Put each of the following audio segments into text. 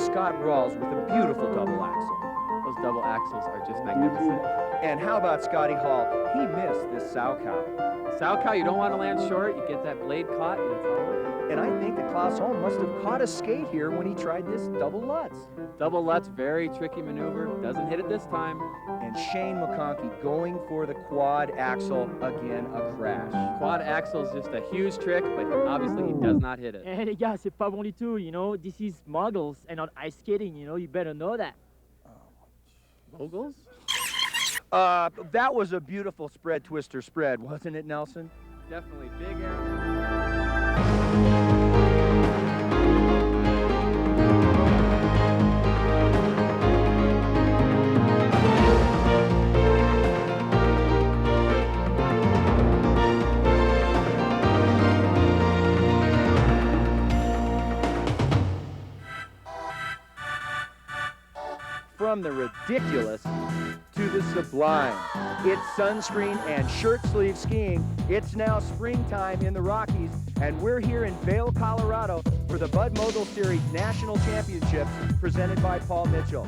Scott Rawls with a beautiful double axel. Those double axles are just magnificent. And how about Scotty Hall? He missed this sow cow. Sow cow, you don't want to land short. You get that blade caught, and it's all over. And I think that Klaus Holm must have caught a skate here when he tried this double Lutz. Double Lutz, very tricky maneuver. Doesn't hit it this time. And Shane McConkey going for the quad axle, again a crash. Quad axle is just a huge trick, but obviously he does not hit it. Eh les gars, c'est pas bon du tout, you know, this is moguls and not ice skating, you know, you better know that. Moguls? That was a beautiful spread twister spread, wasn't it, Nelson? Definitely big air. From the ridiculous to the sublime. It's sunscreen and shirt sleeve skiing. It's now springtime in the Rockies, and we're here in Vail, Colorado for the Bud Mogul Series National Championships presented by Paul Mitchell.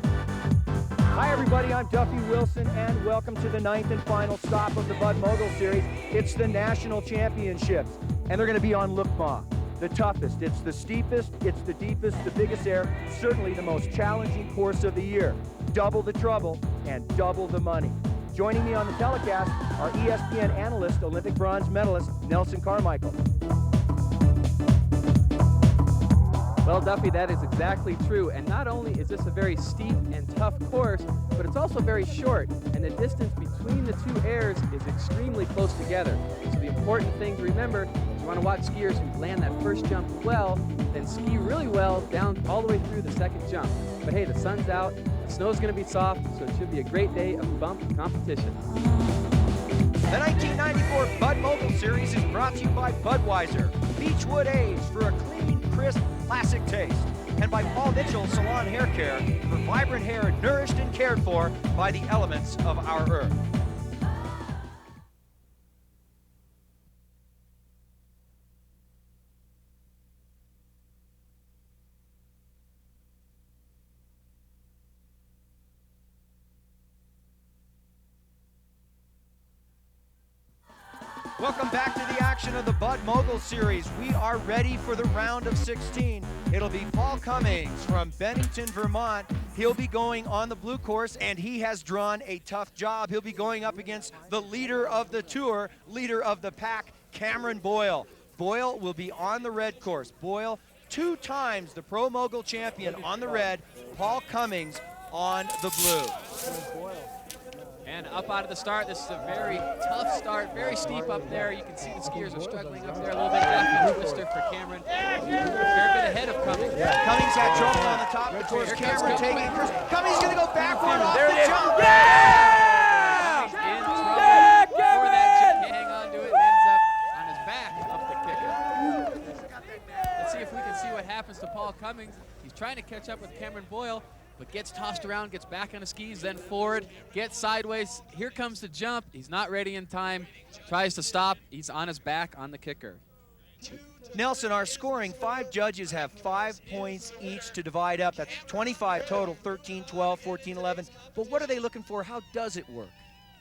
Hi everybody, I'm Duffy Wilson, and welcome to the 9th and final stop of the Bud Mogul Series. It's the National Championships, and they're going to be on Lukma. The toughest, it's the steepest, it's the deepest, the biggest air, certainly the most challenging course of the year. Double the trouble and double the money. Joining me on the telecast, our ESPN analyst, Olympic bronze medalist, Nelson Carmichael. Well, Duffy, that is exactly true. And not only is this a very steep and tough course, but it's also very short. And the distance between the two airs is extremely close together. So the important thing to remember, you want to watch skiers who land that first jump well, then ski really well down all the way through the second jump. But hey, the sun's out, the snow's going to be soft, so it should be a great day of bump competition. The 1994 Bud Mogul Series is brought to you by Budweiser, Beechwood Age for a clean, crisp, classic taste, and by Paul Mitchell Salon Hair Care for vibrant hair nourished and cared for by the elements of our earth. Welcome back to the action of the Bud Mogul Series. We are ready for the round of 16. It'll be Paul Cummings from Bennington, Vermont. He'll be going on the blue course, and he has drawn a tough job. He'll be going up against the leader of the tour, leader of the pack, Cameron Boyle. Boyle will be on the red course. Boyle, 2 times the Pro Mogul champion on the red. Paul Cummings on the blue. And up out of the start, this is a very tough start, very steep up there. You can see the skiers are struggling up there a little bit. Definitely twister for Cameron. A fair bit ahead of Cummings. Yeah. Cummings had trouble on the top of the course. Cameron taking it. Cummings going to go backward off there the jump. Yeah! Cummings in trouble for that jump. Can't hang on to it and ends up on his back up the kicker. Let's see if we can see what happens to Paul Cummings. He's trying to catch up with Cameron Boyle, but gets tossed around, gets back on his skis, then forward, gets sideways. Here comes the jump. He's not ready in time. Tries to stop. He's on his back on the kicker. Nelson, our scoring, 5 judges have 5 points each to divide up. That's 25 total, 13, 12, 14, 11. But what are they looking for? How does it work?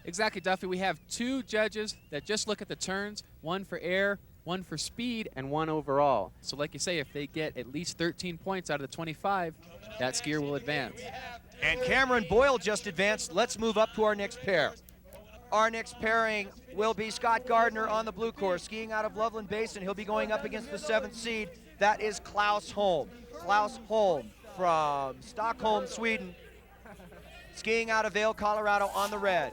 Exactly, Duffy. We have 2 judges that just look at the turns, 1 for air, 1 for speed, and 1 overall. So like you say, if they get at least 13 points out of the 25, that skier will advance. And Cameron Boyle just advanced. Let's move up to our next pair. Our next pairing will be Scott Gardner on the blue course, skiing out of Loveland Basin. He'll be going up against the 7th seed. That is Klaus Holm. Klaus Holm from Stockholm, Sweden, skiing out of Vail, Colorado on the red.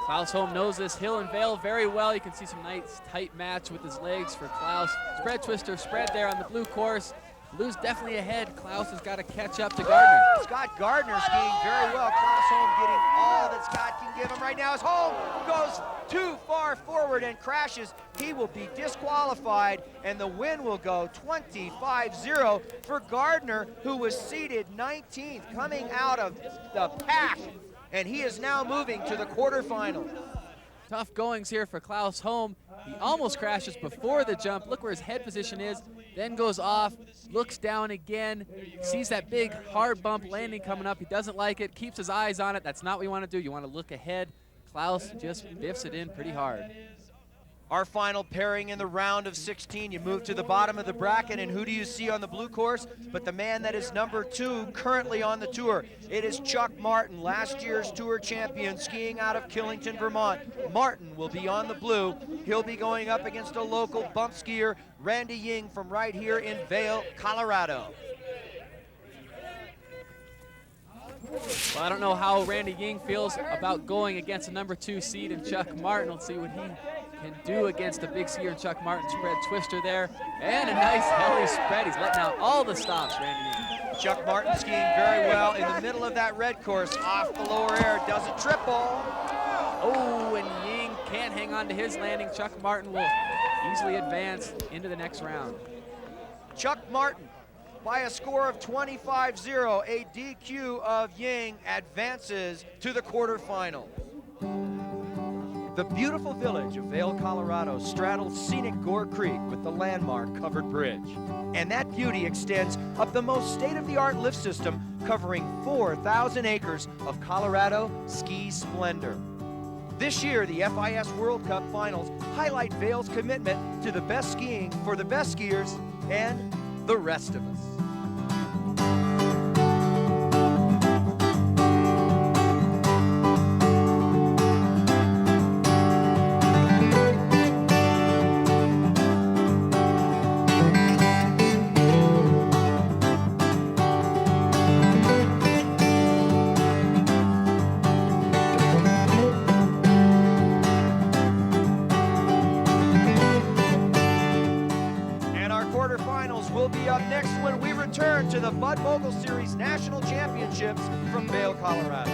Klaus Holm knows this hill and Vail very well. You can see some nice tight match with his legs for Klaus. Spread twister, spread there on the blue course. Blue's definitely ahead. Klaus has got to catch up to Gardner. Scott Gardner skiing very well. Klaus Holm getting all that Scott can give him right now as Holm goes too far forward and crashes. He will be disqualified, and the win will go 25-0 for Gardner, who was seated 19th coming out of the pack, and he is now moving to the quarterfinals. Tough goings here for Klaus Holm. He almost crashes before the jump. Look where his head position is, then goes off, looks down again, sees that big hard bump landing coming up. He doesn't like it, keeps his eyes on it. That's not what you want to do. You want to look ahead. Klaus just biffs it in pretty hard. Our final pairing in the round of 16. You move to the bottom of the bracket, and who do you see on the blue course? But the man that is number 2 currently on the tour. It is Chuck Martin, last year's tour champion, skiing out of Killington, Vermont. Martin will be on the blue. He'll be going up against a local bump skier, Randy Ying, from right here in Vail, Colorado. Well, I don't know how Randy Ying feels about going against a number 2 seed in Chuck Martin. Let's see what he can do against the big skier in Chuck Martin. Spread twister there, and a nice heli spread. He's letting out all the stops, Randy Ying. Chuck Martin skiing very well in the middle of that red course, off the lower air, does a triple. Oh, and Ying can't hang on to his landing. Chuck Martin will easily advance into the next round. Chuck Martin, by a score of 25-0, a DQ of Ying, advances to the quarterfinals. The beautiful village of Vail, Colorado straddles scenic Gore Creek with the landmark covered bridge. And that beauty extends up the most state-of-the-art lift system covering 4,000 acres of Colorado ski splendor. This year, the FIS World Cup Finals highlight Vail's commitment to the best skiing for the best skiers and the rest of us. To the World Pro Mogul Series National Championships from Vail, Colorado.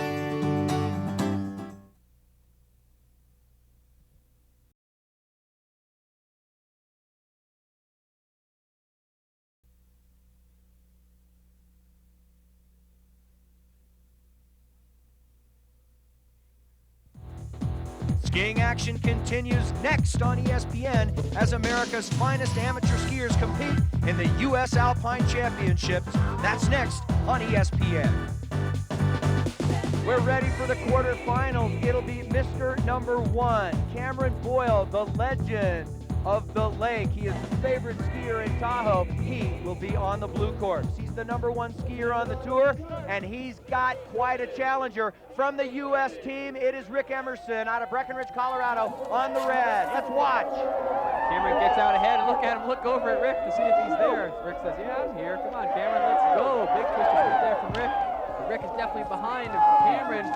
Skiing action continues next on ESPN as America's finest amateur skiers compete in the U.S. Alpine Championships. That's next on ESPN. We're ready for the quarterfinals. It'll be Mr. Number 1, Cameron Boyle, the legend of the lake. He is the favorite skier in Tahoe. He will be on the blue course. He's the number 1 skier on the tour, and he's got quite a challenger. From the U.S. team, it is Rick Emerson out of Breckenridge, Colorado, on the red. Let's watch. Cameron gets out ahead, and look at him, look over at Rick to see if he's there. Rick says, yeah, I'm here. Come on, Cameron, let's go. Big twister right there from Rick. But Rick is definitely behind him. Cameron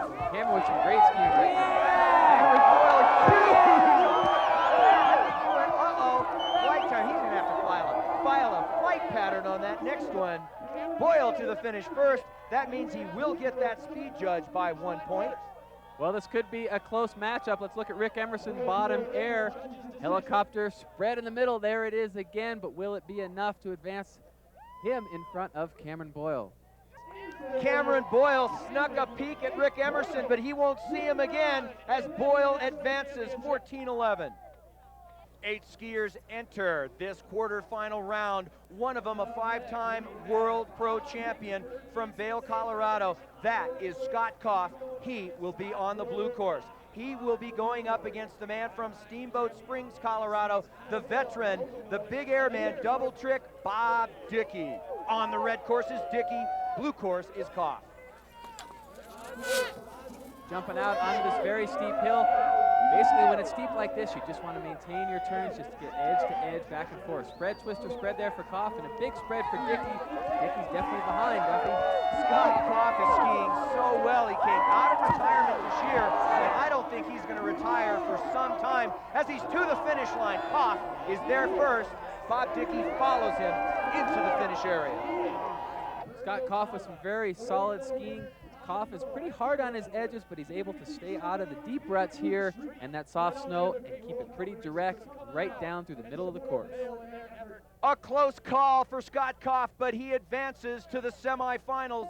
with some great skiing right now. Cameron Boyle, Flight time. He's going to have to file a flight pattern on that next one. Boyle to the finish first. That means he will get that speed judge by 1 point. Well, this could be a close matchup. Let's look at Rick Emerson, bottom air. Helicopter spread in the middle. There it is again, but will it be enough to advance him in front of Cameron Boyle? Cameron Boyle snuck a peek at Rick Emerson, but he won't see him again as Boyle advances 14-11. 8 skiers enter this quarterfinal round. One of them a 5-time World Pro champion from Vail, Colorado. That is Scott Koff. He will be on the blue course. He will be going up against the man from Steamboat Springs, Colorado, the veteran, the big airman, double trick, Bob Dicky. On the red course is Dicky, blue course is Koff. Jumping out onto this very steep hill. Basically, when it's steep like this, you just want to maintain your turns just to get edge to edge, back and forth. Spread twister spread there for Koff, and a big spread for Dicky. Dicky's definitely behind, Duffy. Scott Koff is skiing so well. He came out of retirement this year, and I don't think he's going to retire for some time. As he's to the finish line, Koff is there first. Bob Dicky follows him into the finish area. Scott Koff with some very solid skiing. Koff is pretty hard on his edges, but he's able to stay out of the deep ruts here and that soft snow and keep it pretty direct right down through the middle of the course. A close call for Scott Koff, but he advances to the semifinals.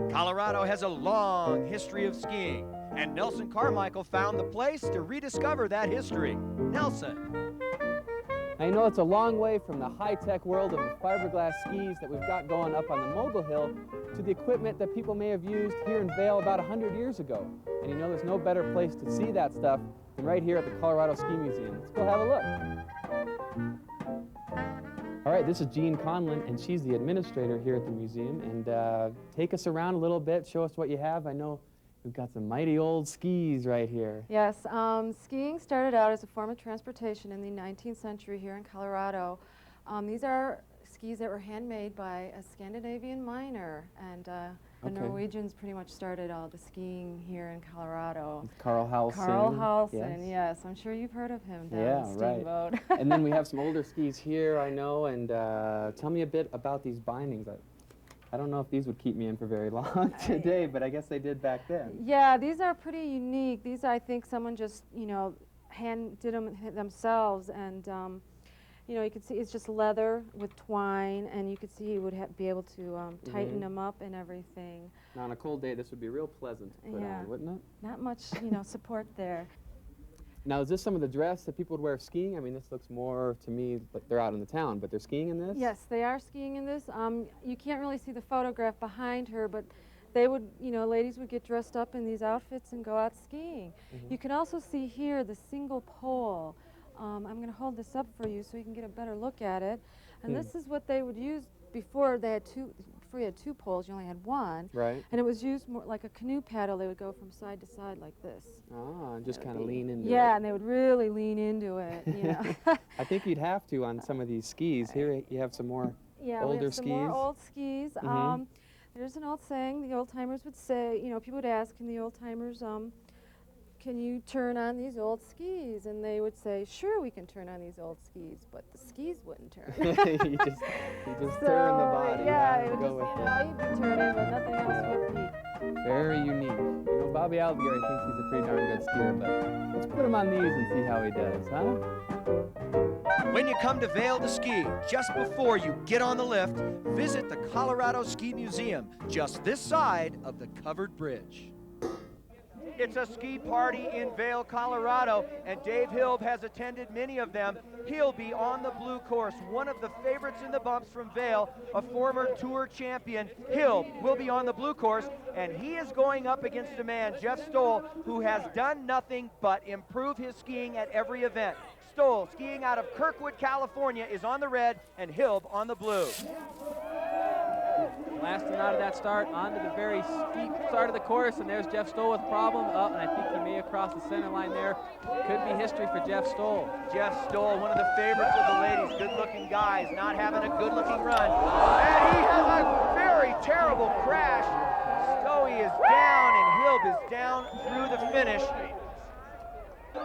Colorado has a long history of skiing, And Nelson Carmichael found the place to rediscover that history. Nelson. I know it's a long way from the high-tech world of the fiberglass skis that we've got going up on the Mogul Hill to the equipment that people may have used here in Vail about 100 years ago. And you know there's no better place to see that stuff than right here at the Colorado Ski Museum. Let's go have a look. All right, this is Jean Conlon, and she's the administrator here at the museum. And take us around a little bit, show us what you have. I know we've got some mighty old skis right here. Yes, skiing started out as a form of transportation in the 19th century here in Colorado. These are skis that were handmade by a Scandinavian miner, and the Norwegians pretty much started all the skiing here in Colorado. Carl Halson. Carl Halson, yes. I'm sure you've heard of him down in Steamboat. Right. And then we have some older skis here, I know, and tell me a bit about these bindings. I don't know if these would keep me in for very long today, but I guess they did back then. Yeah, these are pretty unique. These, I think, someone just, you know, did them themselves, and you know, you can see it's just leather with twine, and you could see you would be able to tighten them up and everything. Now, on a cold day, this would be real pleasant to put on, wouldn't it? Not much, you know, support there. Now, is this some of the dress that people would wear skiing? I mean, this looks more to me like they're out in the town, but they're skiing in this? Yes, they are skiing in this. You can't really see the photograph behind her, but they would, you know, ladies would get dressed up in these outfits and go out skiing. You can also see here the single pole. I'm going to hold this up for you so you can get a better look at it. And this is what they would use before they had before you had two poles, you only had one. Right. And it was used more like a canoe paddle. They would go from side to side like this. Ah, and just kind of lean into it. Yeah, and they would really lean into it, you know. I think you'd have to on some of these skis. Here you have some more older we have some skis. more old skis. There's an old saying the old timers would say, you know, people would ask, can the old timers, can you turn on these old skis? And they would say, sure, we can turn on these old skis, but the skis wouldn't turn. you just turn the body. Yeah, it and would go just, with you know, you'd be turning, but nothing else would be. Very unique. You know, Bobby Aldegar thinks he's a pretty darn good skier, but let's put him on these and see how he does, huh? When you come to Vail to ski, just before you get on the lift, visit the Colorado Ski Museum, just this side of the covered bridge. It's a ski party in Vail, Colorado, and Dave Hilb has attended many of them. He'll be on the blue course, one of the favorites in the bumps from Vail, a former tour champion. Hilb will be on the blue course, and he is going up against a man, Jeff Stoll, who has done nothing but improve his skiing at every event. Stoll, skiing out of Kirkwood, California, is on the red, and Hilb on the blue. Blasting out of that start onto the very steep start of the course, and there's Jeff Stoll with a problem. And I think he may have crossed the center line there. Could be history for Jeff Stoll. Jeff Stoll, one of the favorites of the ladies, good-looking guys, not having a good-looking run. And he has a very terrible crash. Stoey is down, and Hilb is down through the finish.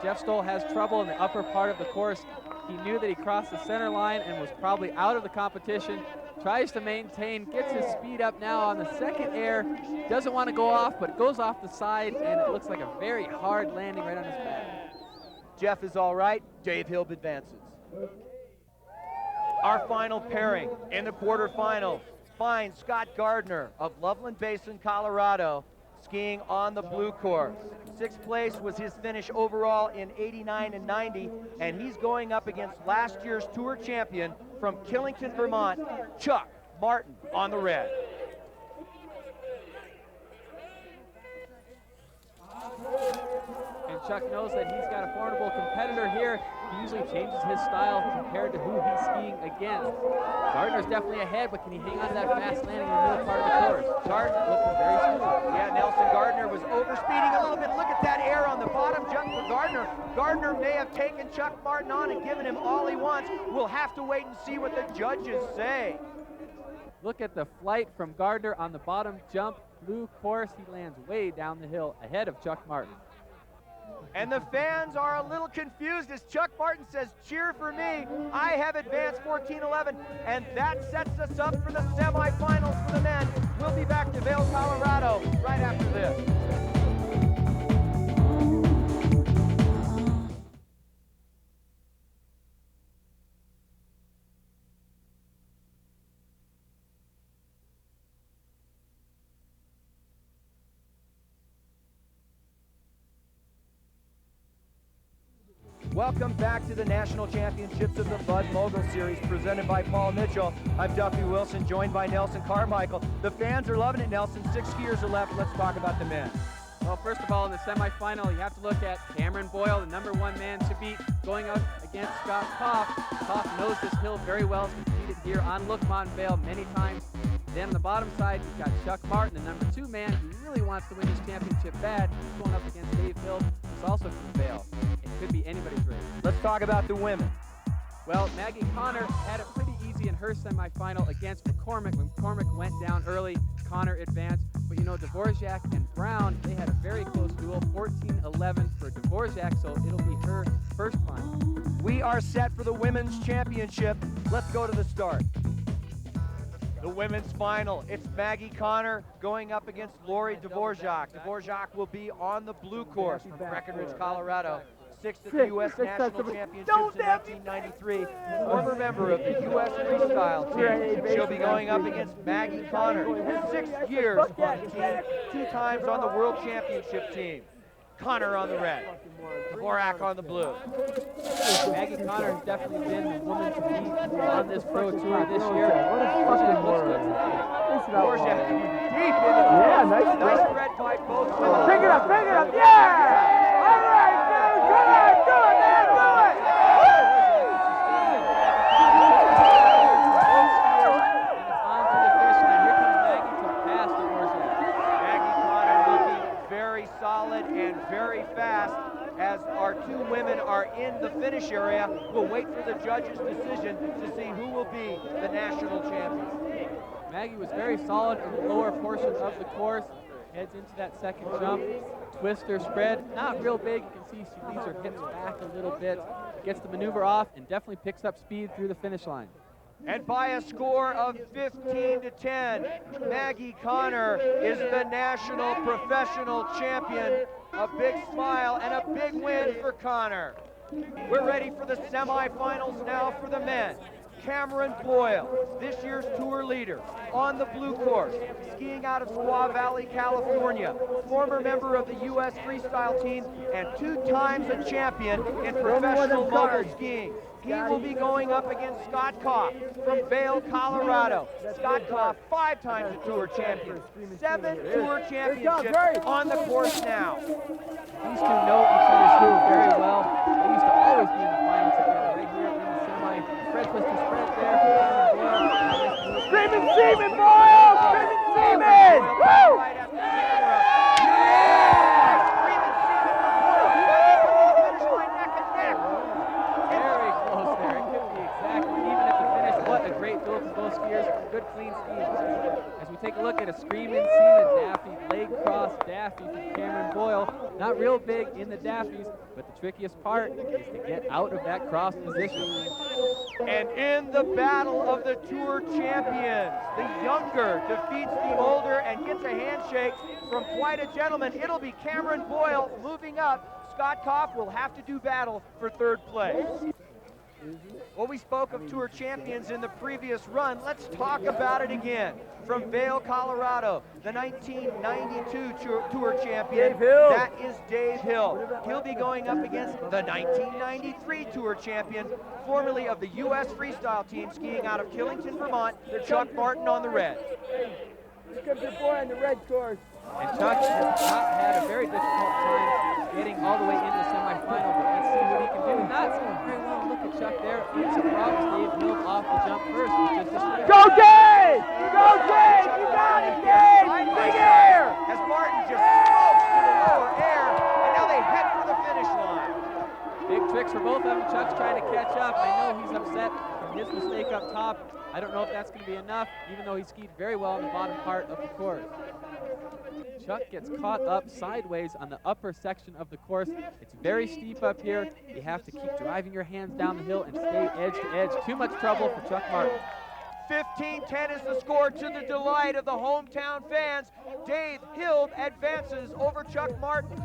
Jeff Stoll has trouble in the upper part of the course. He knew that he crossed the center line and was probably out of the competition. Tries to maintain, gets his speed up now on the second air. Doesn't want to go off, but goes off the side, and it looks like a very hard landing right on his back. Jeff is all right. Dave Hilb advances. Our final pairing in the quarterfinals finds Scott Gardner of Loveland Basin, Colorado, skiing on the blue course. Sixth place was his finish overall in 89 and 90, and he's going up against last year's tour champion from Killington, Vermont, Chuck Martin on the red. And Chuck knows that he's got a formidable competitor here. He usually changes his style compared to who he's skiing against. Gardner's definitely ahead, but can he hang on to that fast landing in the middle part of the course? Gardner looking very smooth. Yeah, Nelson Gardner was overspeeding a little bit. Look at that air on the bottom jump for Gardner. Gardner may have taken Chuck Martin on and given him all he wants. We'll have to wait and see what the judges say. Look at the flight from Gardner on the bottom jump. Blue course, he lands way down the hill ahead of Chuck Martin. And the fans are a little confused as Chuck Martin says, cheer for me. I have advanced 14-11, and that sets us up for the semifinals for the men. We'll be back to Vail, Colorado right after this. Welcome back to the National Championships of the Bud Mogul Series presented by Paul Mitchell. I'm Duffy Wilson, joined by Nelson Carmichael. The fans are loving it, Nelson. 6 skiers are left. Let's talk about the men. Well, first of all, in the semifinal, you have to look at Cameron Boyle, the #1 man to beat, going out against Scott Koff. Koff knows this hill very well. He's competed here on Lookmont Vail many times. Then on the bottom side, you've got Chuck Martin, the #2 man who really wants to win this championship bad. He's going up against Dave Hill, who's also from Vail. It could be anybody's race. Let's talk about the women. Well, Maggie Connor had it pretty easy in her semifinal against McCormick. When McCormick went down early, Connor advanced. But you know, Dvorak and Brown, they had a very close duel, 14-11 for Dvorak, so it'll be her first final. We are set for the women's championship. Let's go to the start. The women's final. It's Maggie Connor going up against Lori Dvorak. Dvorak will be on the blue course from Breckenridge, Colorado. 6th at the U.S. National Championships in 1993. Former member of the U.S. Freestyle team. She'll be going up against Maggie Connor. 6 years on the team, 2 times on the World Championship team. Connor on the red, Dvorak on the blue. Maggie Connor has definitely been the woman to beat on this pro tour this year. Dvorak deep into the nice red by both women. Pick it up, yeah! All right, dude, come on, do it, man, do it! On to the finish line. Here comes Maggie to pass Dvorak. Maggie Connor looking very solid and very fast as our 2 women are in the finish area. We'll wait for the judges' decision to see who will be the national champion. Maggie was very solid in the lower portion of the course. Heads into that second jump. Twister spread, not real big. You can see she leaves her hips back a little bit. Gets the maneuver off and definitely picks up speed through the finish line. And by a score of 15-10, Maggie Connor is the national professional champion. A big smile and a big win for Connor. We're ready for the semifinals now for the men. Cameron Boyle, this year's tour leader, on the blue course, skiing out of Squaw Valley, California, former member of the U.S. freestyle team and 2 times a champion in professional mogul skiing. He will be going up against Scott Koff from Vail, Colorado. Scott Koff, 5 times a tour champion, 7 tour championships on the course now. These 2 know each other's tour very well. They used to always be in the finals together right here in the semi. Fred Twister spread there. Screaming Seaman, Boyle! Screaming Seaman! Woo! Right after the camera. Yeah! Screaming Seaman for Boyle. Finish line neck and neck. Very close there. It could be exactly even at the finish. What a great duel for both skiers. Good clean skiing. As we take a look at a Screaming Seaman Daffy, leg cross Daffy from Cameron Boyle. Not real big in the Daffies, but the trickiest part is to get out of that cross position. And in the battle of the Tour champions, the younger defeats the older and gets a handshake from quite a gentleman. It'll be Cameron Boyle moving up. Scott Koff will have to do battle for 3rd place. Well, we spoke of Tour champions in the previous run. Let's talk about it again. From Vail, Colorado, the 1992 Tour champion, that is Dave Hill. He'll be going up against the 1993 Tour champion, formerly of the U.S. freestyle team, skiing out of Killington, Vermont, Chuck Martin on the red. Here comes your boy on the red course. And Chuck has not had a very difficult time getting all the way into the semifinal, but let's see what he can do. Not skiing very well. Look at Chuck there. It's a problem. Dave Hill off the jump first. Go Dave! Go Dave! You got it, Dave! Big air! As Martin just smokes to the lower air, and now they head for the finish line. Big tricks for both of them. Chuck's trying to catch up. I know he's upset from his mistake up top. I don't know if that's going to be enough, even though he skied very well in the bottom part of the course. Chuck gets caught up sideways on the upper section of the course. It's very steep up here. You have to keep driving your hands down the hill and stay edge to edge. Too much trouble for Chuck Martin. 15-10 is the score to the delight of the hometown fans. Dave Hill advances over Chuck Martin.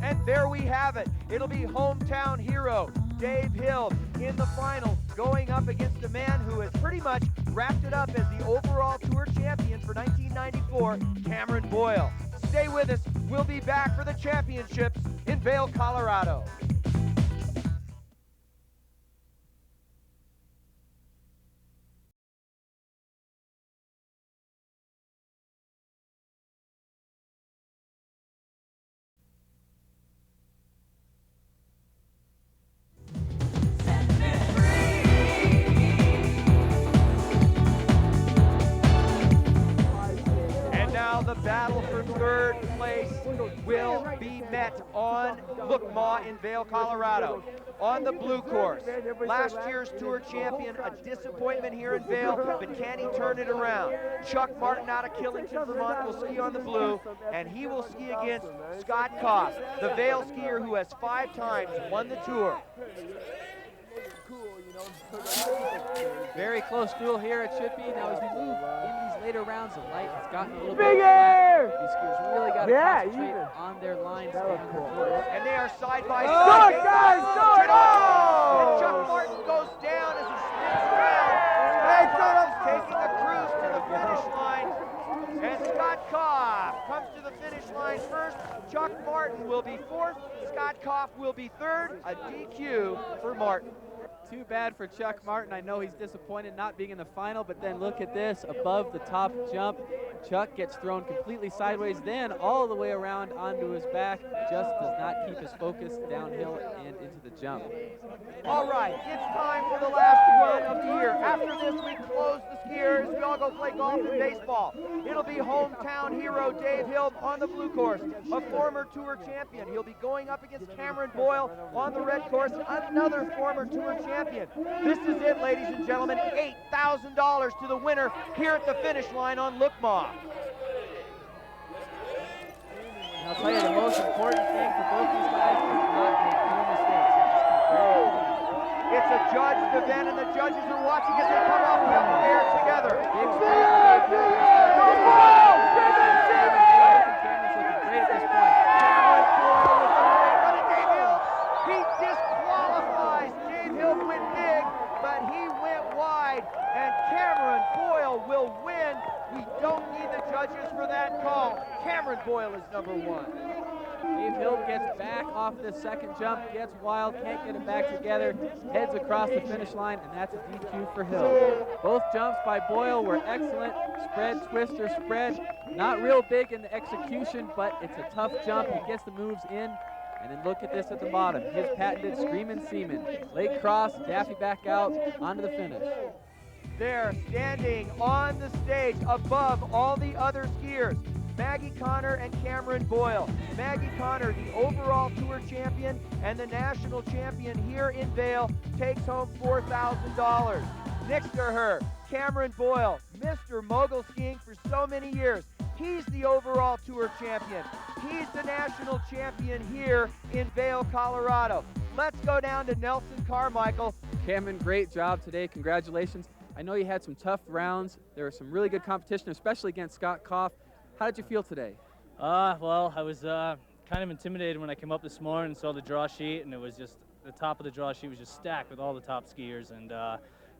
And there we have it. It'll be hometown hero Dave Hill in the final, going up against a man who has pretty much wrapped it up as the overall Tour champion for 1994, Cameron Boyle. Stay with us. We'll be back for the championships in Vail, Colorado. will be met on Lookmaw in Vail, Colorado. On the blue course, last year's Tour champion, a disappointment here in Vail, but can he turn it around? Chuck Martin out of Killington, Vermont will ski on the blue, and he will ski against Scott Koff, the Vail skier who has 5 times won the Tour. Very close duel here at Chippy. Now as we move in these later rounds, the light has gotten a little Big bit air! flat. These skiers really got to concentrate on their line stay on the course. And they are side by Good, side. guys, good! Oh! And Chuck Martin goes down as he spins around. Hey, Phillips taking the cruise to the finish line. And Scott Koff comes to the finish line first. Chuck Martin will be 4th. Scott Koff will be 3rd. A DQ for Martin. Too bad for Chuck Martin. I know he's disappointed not being in the final, but then look at this, above the top jump. Chuck gets thrown completely sideways, then all the way around onto his back. Just does not keep his focus downhill and into the jump. All right, it's time for the last run of the year. After this, we close the skiers. We all go play golf and baseball. It'll be hometown hero Dave Hill on the blue course, a former Tour champion. He'll be going up against Cameron Boyle on the red course, another former Tour champion. This is it, ladies and gentlemen, $8,000 to the winner here at the finish line on Lookmaw. And I'll tell you, the most important thing for both these guys is not make any mistakes. It's a judged event, and the judges are watching as they come off the upper air together. Big stage for Dave Hill. Cameron's looking great at this point. Cameron Boyle with a great run at Dave Hill. He disqualifies. Dave Hill went big, but he went wide, and Cameron Boyle will win. We don't need the judges for that call. Cameron Boyle is number 1. Dave Hill gets back off the second jump, gets wild, can't get it back together, heads across the finish line, and that's a DQ for Hill. Both jumps by Boyle were excellent. Spread, twister, spread. Not real big in the execution, but it's a tough jump. He gets the moves in. And then look at this at the bottom. His patented Screamin' Seaman. Leg cross, Daffy back out, onto the finish. They're standing on the stage above all the other skiers. Maggie Connor and Cameron Boyle. Maggie Connor, the overall Tour champion and the national champion here in Vail, takes home $4,000. Next to her, Cameron Boyle, Mr. Mogul skiing for so many years. He's the overall Tour champion. He's the national champion here in Vail, Colorado. Let's go down to Nelson Carmichael. Cameron, great job today. Congratulations. I know you had some tough rounds. There was some really good competition, especially against Scott Koff. How did you feel today? Well, I was kind of intimidated when I came up this morning and saw the draw sheet, and it was just, the top of the draw sheet was just stacked with all the top skiers. And,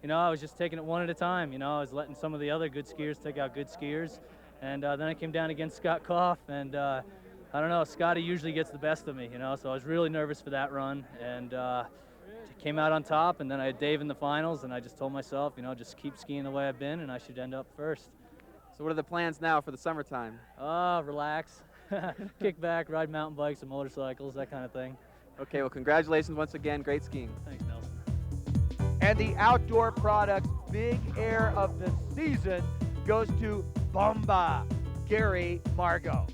you know, I was just taking it one at a time. You know, I was letting some of the other good skiers take out good skiers. And then I came down against Scott Koff, and I don't know, Scotty usually gets the best of me, you know, so I was really nervous for that run. And came out on top, and then I had Dave in the finals, and I just told myself, you know, just keep skiing the way I've been, and I should end up first. So what are the plans now for the summertime? Relax, kick back, ride mountain bikes and motorcycles, that kind of thing. Okay, well, congratulations once again. Great skiing. Thanks, Nelson. And the Outdoor Products Big Air of the season goes to Bomba, Gary Margot.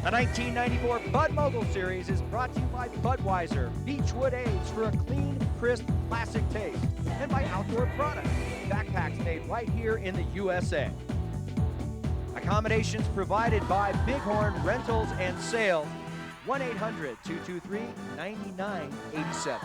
The 1994 Bud Mogul Series is brought to you by Budweiser, Beechwood Aids for a clean, crisp, classic taste, and by Outdoor Products, backpacks made right here in the USA. Accommodations provided by Bighorn Rentals and Sales, 1-800-223-9987.